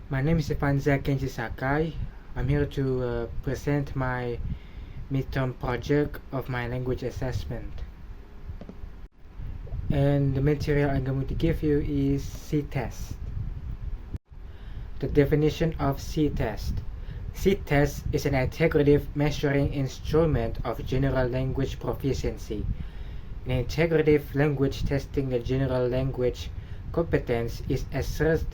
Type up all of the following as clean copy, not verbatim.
My name is Ifanza Kenji Sakai. I'm here to present my midterm project of my language assessment. And the material I'm going to give you is C-test. The definition of C-test. C-test is an integrative measuring instrument of general language proficiency. In integrative language testing, the general language competence is assessed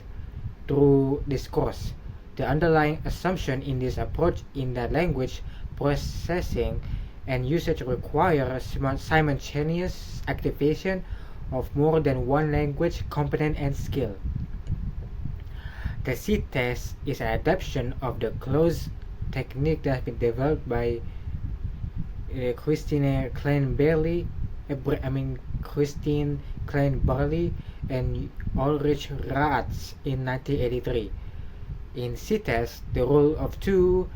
through discourse. The underlying assumption in this approach in that language processing and usage require simultaneous activation of more than one language competence and skill. The seed test is an adaptation of the closed technique that has been developed by Christine Klein-Barley and Ulrich Ratz in 1983. In C-test, the rule of two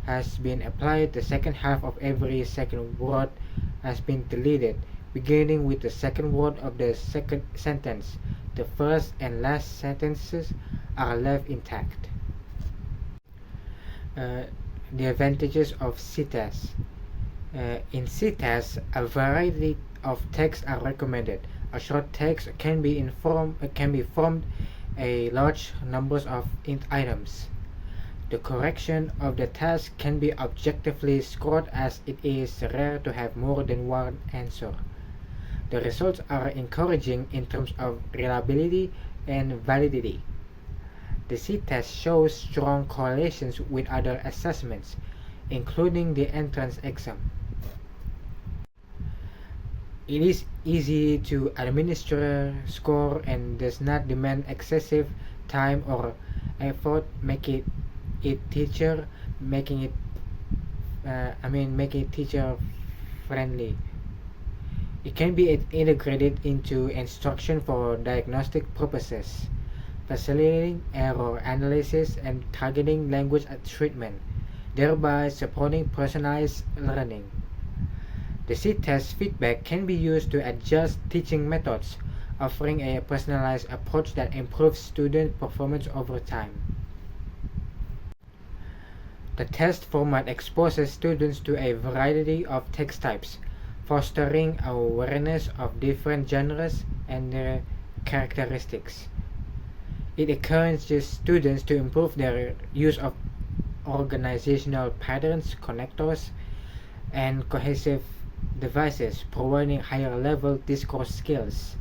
has been applied. The second half of every second word has been deleted, beginning with the second word of the second sentence. The first and last sentences are left intact. The advantages of C-test. In C-test, a variety of texts are recommended. A short text can be formed a large numbers of items. The correction of the task can be objectively scored as it is rare to have more than one answer. The results are encouraging in terms of reliability and validity. The C-test shows strong correlations with other assessments, including the entrance exam. It is easy to administer, score, and does not demand excessive time or effort, making it teacher friendly. It can be integrated into instruction for diagnostic purposes, facilitating error analysis and targeting language treatment, thereby supporting personalized learning. The C-test feedback can be used to adjust teaching methods, offering a personalized approach that improves student performance over time. The test format exposes students to a variety of text types, fostering awareness of different genres and their characteristics. It encourages students to improve their use of organizational patterns, connectors, and cohesive devices, providing higher level discourse skills.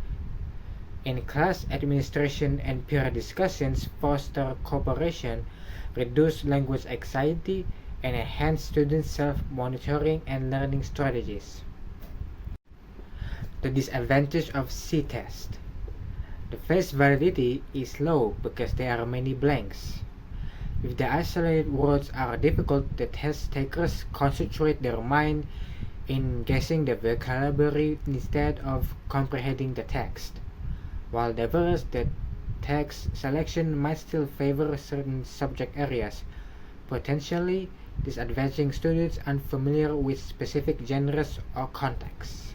In class administration and peer discussions foster cooperation, reduce language anxiety, and enhance students' self-monitoring and learning strategies. The disadvantage of C-test. The face validity is low because there are many blanks. If the isolated words are difficult, the test takers concentrate their mind in guessing the vocabulary instead of comprehending the text. While diverse, the text selection might still favor certain subject areas, potentially disadvantaging students unfamiliar with specific genres or contexts.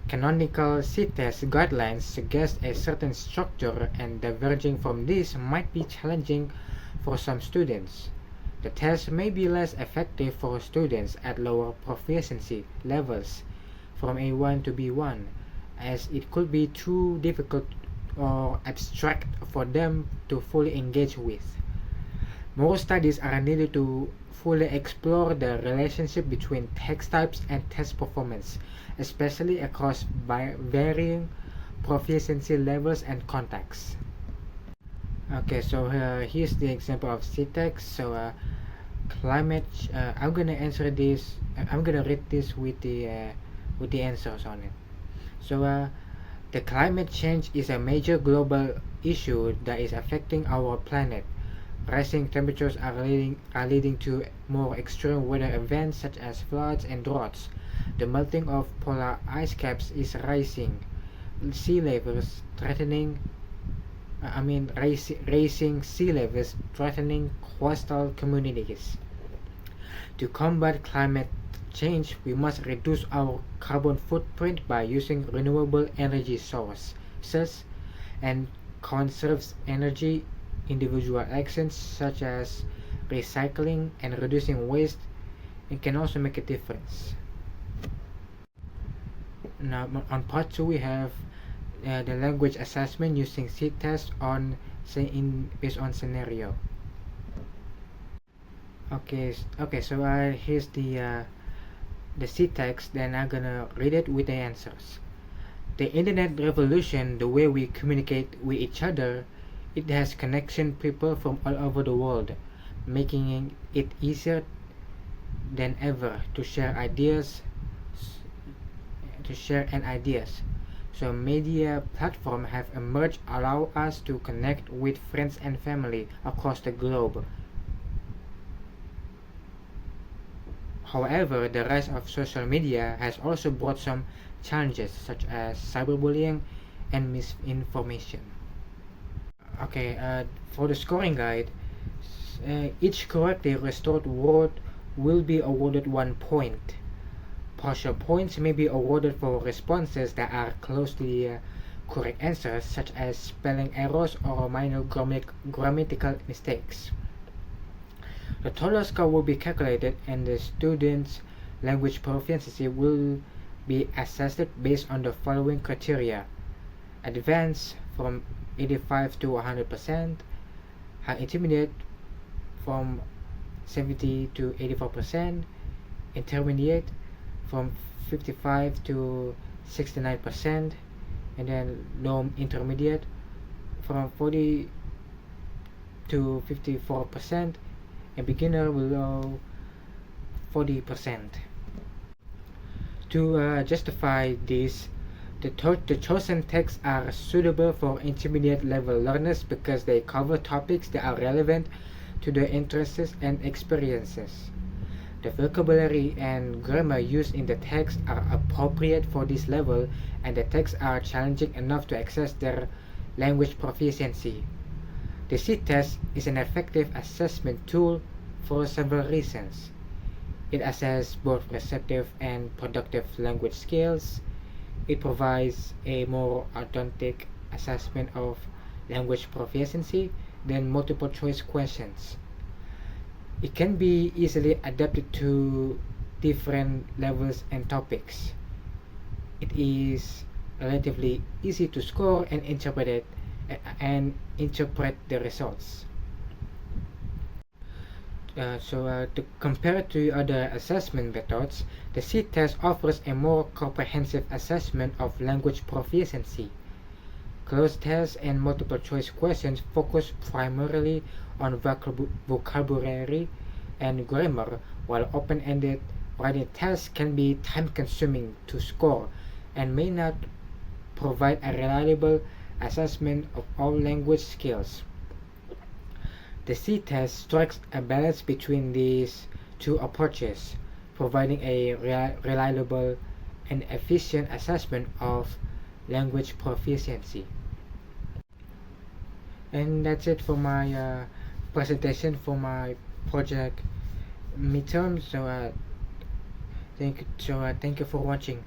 Canonical C-test guidelines suggest a certain structure, and diverging from this might be challenging for some students. The test may be less effective for students at lower proficiency levels from A1 to B1, as it could be too difficult or abstract for them to fully engage with. More studies are needed to fully explore the relationship between text types and test performance, especially across varying proficiency levels and contexts. Okay, so here's the example of C-text. So climate. I'm gonna answer this. I'm gonna read this with the answers on it. So the climate change is a major global issue that is affecting our planet. Rising temperatures are leading to more extreme weather events such as floods and droughts. The melting of polar ice caps is rising. Sea levels threatening raising sea levels threatening coastal communities. To combat climate change, we must reduce our carbon footprint by using renewable energy sources and conserve energy individual actions such as recycling and reducing waste, it can also make a difference. Now, on part 2, we have the language assessment using seed test on based on scenario. Okay, so here's the seed text. Then I'm gonna read it with the answers. The internet revolution, the way we communicate with each other, it has connection people from all over the world, making it easier than ever to share ideas. So media platforms have emerged, allow us to connect with friends and family across the globe. However, the rise of social media has also brought some challenges such as cyberbullying and misinformation. Okay, for the scoring guide, each correctly restored word will be awarded 1 point. Partial points may be awarded for responses that are closely correct answers, such as spelling errors or minor grammatical mistakes. The total score will be calculated and the student's language proficiency will be assessed based on the following criteria: advanced from 85 to 100%, high intermediate from 70 to 84%, intermediate from 55 to 69%, and then low intermediate from 40 to 54%, and beginner below 40%. To justify this, the chosen texts are suitable for intermediate level learners because they cover topics that are relevant to their interests and experiences. The vocabulary and grammar used in the text are appropriate for this level, and the texts are challenging enough to assess their language proficiency. The SEED test is an effective assessment tool for several reasons. It assesses both receptive and productive language skills. It provides a more authentic assessment of language proficiency than multiple choice questions. It can be easily adapted to different levels and topics. It is relatively easy to score and interpret the results. To compare to other assessment methods, the SEED test offers a more comprehensive assessment of language proficiency. Closed tests and multiple choice questions focus primarily on vocabulary and grammar, while open-ended writing tests can be time-consuming to score and may not provide a reliable assessment of all language skills. The SEED test strikes a balance between these two approaches, providing a reliable and efficient assessment of language proficiency. And that's it for my presentation for my project midterm. Thank you for watching.